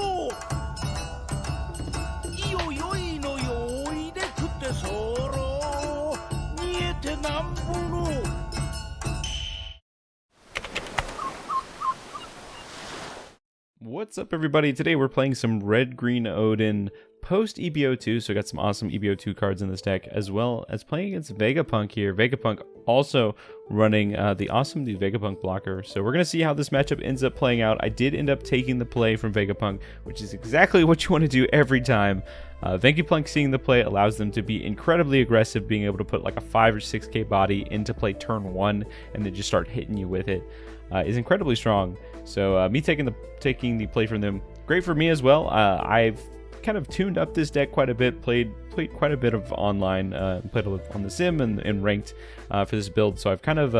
ろいよよいのよいで食ってそろ煮えてなんぼの What's up, everybody? Today we're playing some red-green Oden post EB02, so we got some awesome EB02 cards in this deck, as well as playing against Vegapunk here. Vegapunk also running the awesome new Vegapunk blocker, so we're going to see how this matchup ends up playing out. I did end up taking the play from Vegapunk, which is exactly what you want to do every time. Vegapunk seeing the play allows them to be incredibly aggressive, being able to put like a 5 or 6k body into play turn 1 and then just start hitting you with it. Is incredibly strong. So me taking the play from them, great for me as well. I've kind of tuned up this deck quite a bit, played quite a bit of online, played on the sim and ranked for this build. So I've kind of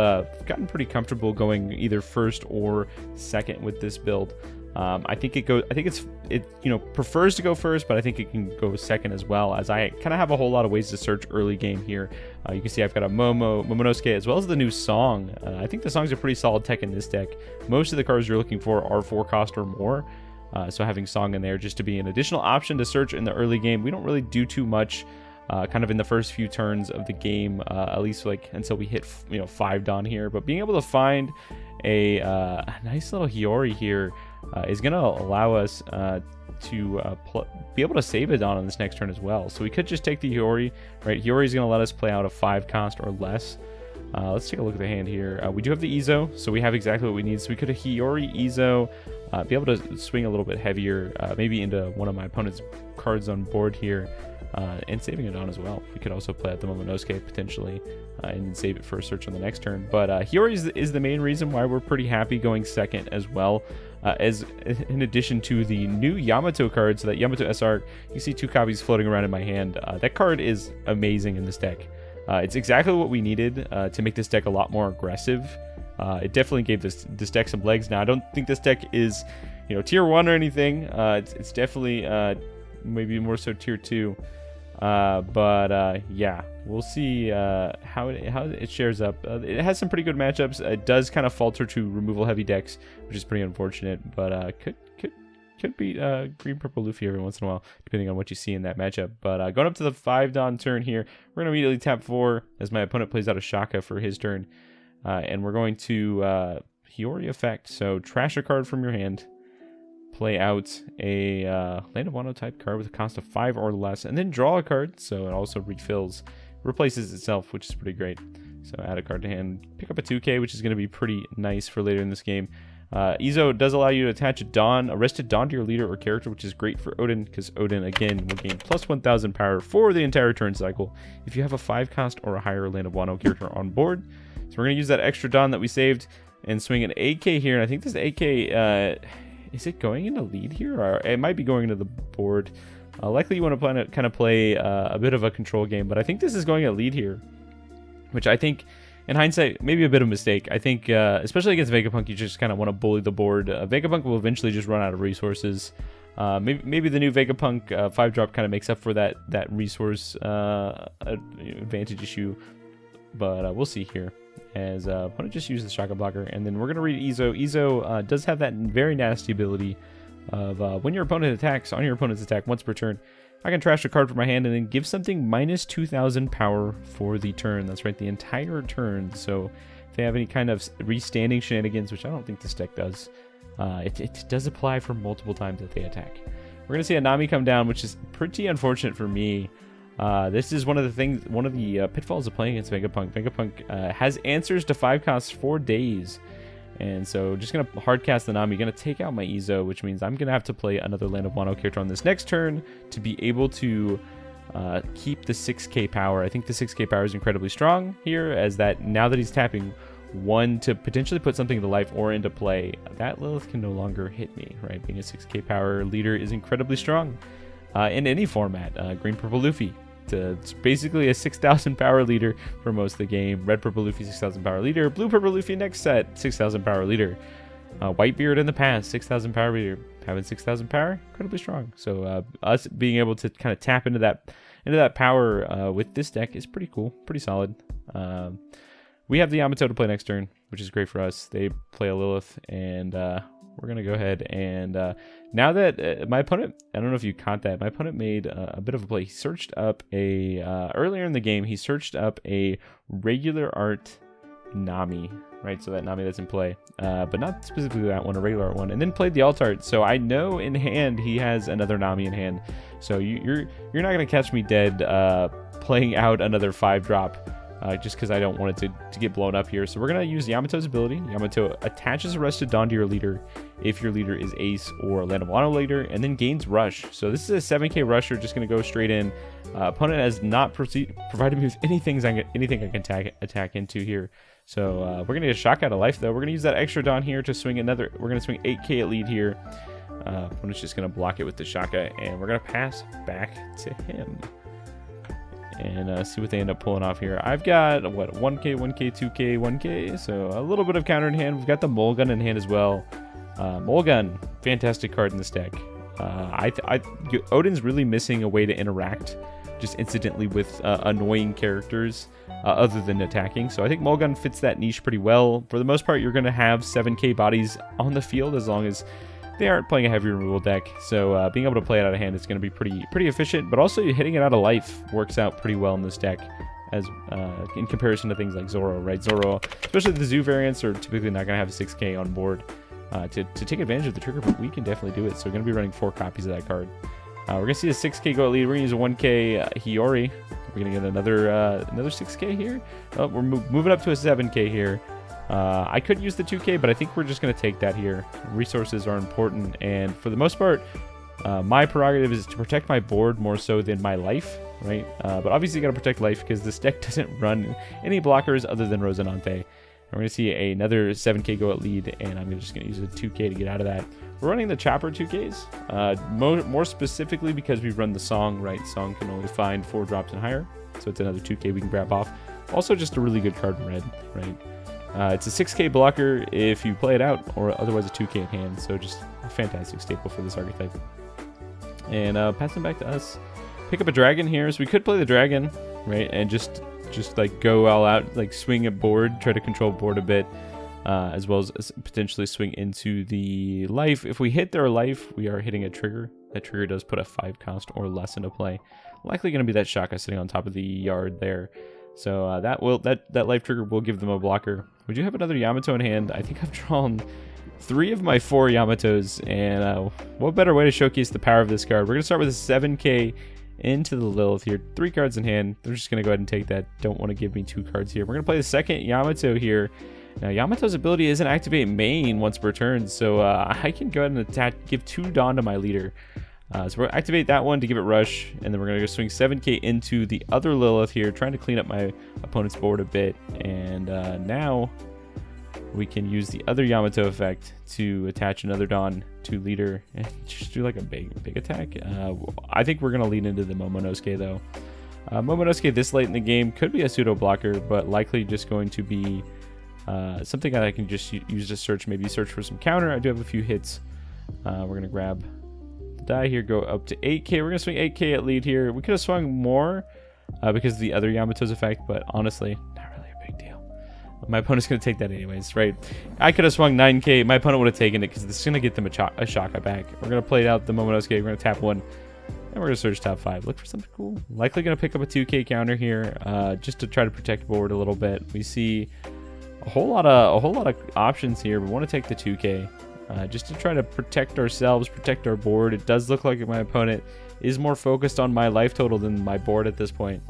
gotten pretty comfortable going either first or second with this build. I think it prefers to go first, but I think it can go second as well, as I kind of have a whole lot of ways to search early game here. You can see I've got a Momonosuke as well as the new song. I think the songs are pretty solid tech in this deck. Most of the cards you're looking for are 4 cost or more, so having song in there just to be an additional option to search in the early game. We don't really do too much kind of in the first few turns of the game, at least like until we hit 5 Dawn here, but being able to find a nice little Hiyori here is going to allow us to be able to save a Dawn on this next turn as well. So we could just take the Hiyori, right? Hiyori is going to let us play out a 5 cost or less. Let's take a look at the hand here. We do have the Izo, so we have exactly what we need. So we could have Hiyori, Izo, be able to swing a little bit heavier, maybe into one of my opponent's cards on board here, and saving it on as well. We could also play out the Momonosuke potentially and save it for a search on the next turn. But Hiyori is the main reason why we're pretty happy going second as well. As in addition to the new Yamato card, so that Yamato SR, you see 2 copies floating around in my hand. That card is amazing in this deck. It's exactly what we needed to make this deck a lot more aggressive. It definitely gave this deck some legs. Now, I don't think this deck is, tier 1 or anything. It's definitely maybe more so tier 2. Yeah, we'll see how it shares up. It has some pretty good matchups. It does kind of falter to removal heavy decks, which is pretty unfortunate, but could beat green purple Luffy every once in a while, depending on what you see in that matchup. But going up to the 5 Dawn turn here, we're going to immediately tap 4 as my opponent plays out a Shaka for his turn, and we're going to Hiyori effect. So trash a card from your hand, play out a Land of Wano type card with a cost of 5 or less, and then draw a card, so it also replaces itself, which is pretty great. So add a card to hand, pick up a 2k, which is going to be pretty nice for later in this game. Izo does allow you to attach a rested Dawn to your leader or character, which is great for Oden, because Oden, again, will gain plus 1000 power for the entire turn cycle if you have a 5 cost or a higher Land of Wano character on board. So we're going to use that extra Dawn that we saved and swing an AK here, and I think this AK... is it going into lead here? Or it might be going into the board. Likely you want to kind of play a bit of a control game, but I think this is going at lead here, which I think, in hindsight, maybe a bit of a mistake. I think, especially against Vegapunk, you just kind of want to bully the board. Vegapunk will eventually just run out of resources. Maybe the new Vegapunk 5-drop kind of makes up for that resource advantage issue, but we'll see here. As I want to just use the Shaka blocker, and then we're going to read Izo. Izo does have that very nasty ability of when your opponent attacks, on your opponent's attack once per turn, I can trash a card from my hand and then give something minus 2000 power for the turn. That's right, the entire turn. So if they have any kind of restanding shenanigans, which I don't think this deck does, it does apply for multiple times that they attack. We're going to see a Nami come down, which is pretty unfortunate for me. This is one of the pitfalls of playing against Vegapunk. Vegapunk has answers to 5 costs for days, and so just gonna hard cast the Nami, gonna take out my Izo, which means I'm gonna have to play another Land of Wano character on this next turn to be able to keep the 6k power. I think the 6k power is incredibly strong here, as that now that he's tapping 1 to potentially put something to life or into play, that Lilith can no longer hit me, right? Being a 6k power leader is incredibly strong in any format. Green purple Luffy, it's basically a 6,000 power leader for most of the game. Red purple Luffy, 6,000 power leader. Blue purple Luffy next set, 6,000 power leader. Whitebeard in the past, 6,000 power leader. Having 6,000 power, incredibly strong. So us being able to kind of tap into that power with this deck is pretty cool, pretty solid. We have the Yamato to play next turn, which is great for us. They play a Lilith, and we're going to go ahead and now that my opponent, I don't know if you caught that, my opponent made a bit of a play. He searched up a, earlier in the game, he searched up a regular art Nami, right? So that Nami that's in play, but not specifically that one, a regular art one, and then played the alt art. So I know in hand he has another Nami in hand. So you're not going to catch me dead playing out another 5-drop. Just because I don't want it to get blown up here. So we're going to use Yamato's ability. Yamato attaches a Rusted Dawn to your leader if your leader is Ace or Land of Wano leader, and then gains Rush. So this is a 7k rusher, just going to go straight in. Opponent has not provided me with anything I can attack into here. So we're going to get a shock out of life, though. We're going to use that extra Dawn here to swing another. We're going to swing 8k at lead here. Opponent's just going to block it with the Shaka, and we're going to pass back to him. And see what they end up pulling off here. I've got, what, 1k, 1k, 2k, 1k. So a little bit of counter in hand. We've got the Mulgun in hand as well. Mulgun, fantastic card in this deck. Oden's really missing a way to interact just incidentally with annoying characters other than attacking. So I think Mulgun fits that niche pretty well. For the most part, you're going to have 7k bodies on the field as long as they aren't playing a heavy removal deck. So being able to play it out of hand is going to be pretty efficient, but also hitting it out of life works out pretty well in this deck as in comparison to things like Zoro, right? Zoro, especially the Zoo variants, are typically not going to have 6k on board to take advantage of the trigger, but we can definitely do it. So we're going to be running 4 copies of that card. We're going to see a 6k go at lead. We're going to use a 1k Hiyori. We're going to get another 6k here. Oh, we're moving up to a 7k here. I could use the 2k, but I think we're just going to take that here. Resources are important, and for the most part, my prerogative is to protect my board more so than my life, right? But obviously you got to protect life because this deck doesn't run any blockers other than Rosinante. We're going to see another 7k go at lead, and I'm just going to use a 2k to get out of that. We're running the Chopper 2ks, more specifically because we run the Song, right? Song can only find 4 drops and higher, so it's another 2k we can grab off. Also just a really good card in red, right? It's a 6k blocker if you play it out, or otherwise a 2k in hand, so just a fantastic staple for this archetype. And pass them back to us. Pick up a dragon here, so we could play the dragon, right, and just like go all out, like swing a board, try to control board a bit, as well as potentially swing into the life. If we hit their life, we are hitting a trigger. That trigger does put a 5 cost or less into play. Likely going to be that Shaka sitting on top of the yard there. So that life trigger will give them a blocker. We do have another Yamato in hand. I think I've drawn 3 of my 4 Yamatos, and what better way to showcase the power of this card? We're going to start with a 7k into the Lilith here. 3 cards in hand. They're just going to go ahead and take that. Don't want to give me 2 cards here. We're going to play the second Yamato here. Now, Yamato's ability is an activate main once per turn, so I can go ahead and attack, give 2 Dawn to my leader. So we're going to activate that one to give it Rush, and then we're going to go swing 7k into the other Lilith here, trying to clean up my opponent's board a bit. And now we can use the other Yamato effect to attach another Dawn to leader and just do like a big attack. I think we're going to lean into the Momonosuke, though. Momonosuke this late in the game could be a pseudo blocker, but likely just going to be something that I can just use to search, maybe search for some counter. I do have a few hits. We're going to grab die here, go up to 8k. We're gonna swing 8k at lead here. We could have swung more because of the other Yamato's effect, but honestly, not really a big deal. My opponent's gonna take that anyways, right? I could have swung 9k. My opponent would have taken it because this is gonna get them a Shaka back. We're gonna play out the Momonosuke. We're gonna tap 1, and we're gonna search top 5. Look for something cool. Likely gonna pick up a 2k counter here, just to try to protect board a little bit. We see a whole lot of options here. We want to take the 2k. Just to try to protect ourselves, protect our board. It does look like my opponent is more focused on my life total than my board at this point.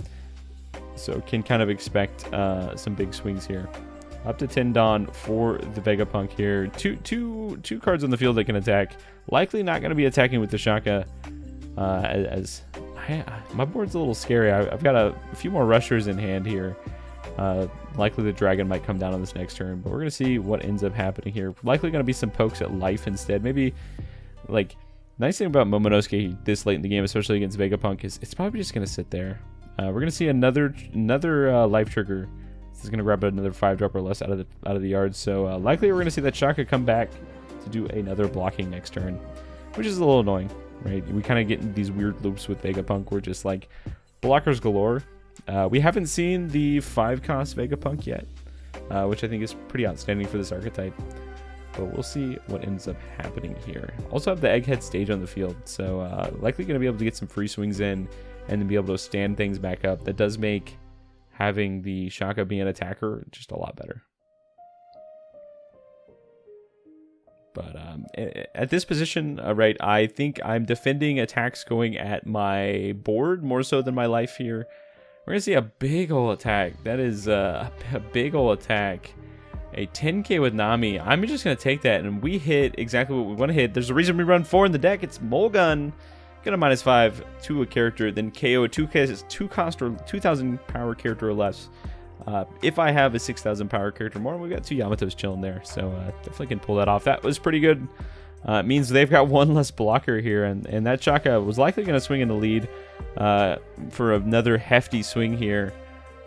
So can kind of expect some big swings here. Up to 10 Dawn for the Vegapunk here. Two cards on the field that can attack. Likely not going to be attacking with the Shaka. My board's a little scary. I've got a few more rushers in hand here. Likely the dragon might come down on this next turn, but we're going to see what ends up happening here. Likely going to be some pokes at life instead. Maybe, like, nice thing about Momonosuke this late in the game, especially against Vegapunk, is it's probably just going to sit there. We're going to see another life trigger. This is going to grab another 5-drop or less out of the yard. So likely we're going to see that Shaka come back to do another blocking next turn, which is a little annoying, right? We kind of get in these weird loops with Vegapunk. We're just like blockers galore. We haven't seen the 5-cost Vegapunk yet, which I think is pretty outstanding for this archetype. but we'll see what ends up happening here. Also have the Egghead stage on the field, so likely going to be able to get some free swings in and then be able to stand things back up. That does make having the Shaka be an attacker just a lot better. But at this position, right, I think I'm defending attacks going at my board more so than my life here. We're going to see a big ol' attack. That is a big ol' attack. A 10k with Nami. I'm just going to take that, and we hit exactly what we want to hit. There's a reason we run 4 in the deck. It's Mulgun. Get a -5 to a character, then KO a 2 cost or 2,000 power character or less. If I have a 6,000 power character more, we got 2 Yamatos chilling there, so definitely can pull that off. That was pretty good. It means they've got 1 less blocker here, and that Shaka was likely going to swing in the lead for another hefty swing here.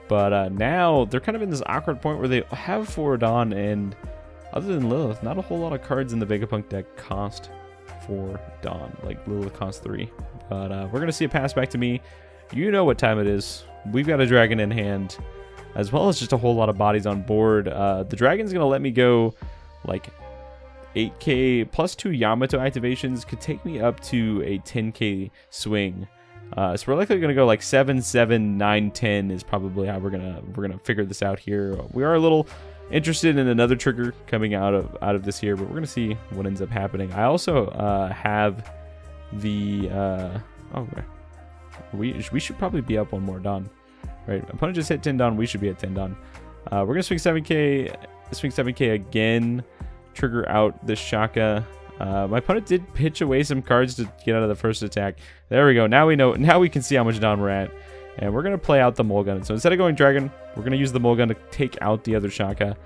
But now they're kind of in this awkward point where they have 4 Dawn, and other than Lilith, not a whole lot of cards in the Vegapunk deck cost 4 Dawn, like Lilith cost 3. But we're going to see a pass back to me. You know what time it is. We've got a dragon in hand, as well as just a whole lot of bodies on board. The dragon's going to let me go like 8k plus 2 Yamato activations could take me up to a 10k swing. So we're likely going to go like 7, 7, 9, 10 is probably how we're gonna figure this out here. We are a little interested in another trigger coming out of this here, but we're gonna see what ends up happening. I also have the we should probably be up 1 more Dawn. Right, opponent just hit 10 Dawn. We should be at 10 Dawn. We're gonna swing 7k. Swing 7k again. Trigger out the Shaka. My opponent did pitch away some cards to get out of the first attack. There we go. Now we know. Now we can see how much Dawn we're at, and we're gonna play out the Mulgun. So instead of going Dragon, we're gonna use the Mulgun to take out the other Shaka,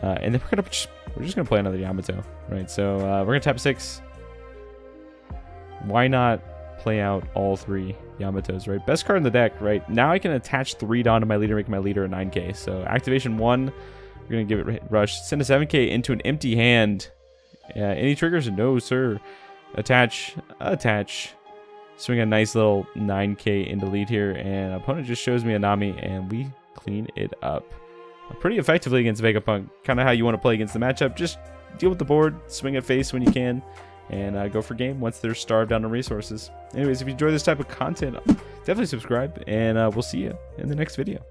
and then we're just gonna play another Yamato. Right. So we're gonna tap 6. Why not play out all 3 Yamatos? Right. Best card in the deck. Right. Now I can attach 3 Dawn to my leader, make my leader a 9k. So activation 1. We're gonna give it rush. Send a 7k into an empty hand. Any triggers? No, sir. Attach. Swing a nice little 9k into lead here, and opponent just shows me a Nami, and we clean it up pretty effectively against Vegapunk. Kind of how you want to play against the matchup. Just deal with the board, swing at face when you can, and go for game once they're starved down on resources. Anyways, if you enjoy this type of content, definitely subscribe, and we'll see you in the next video.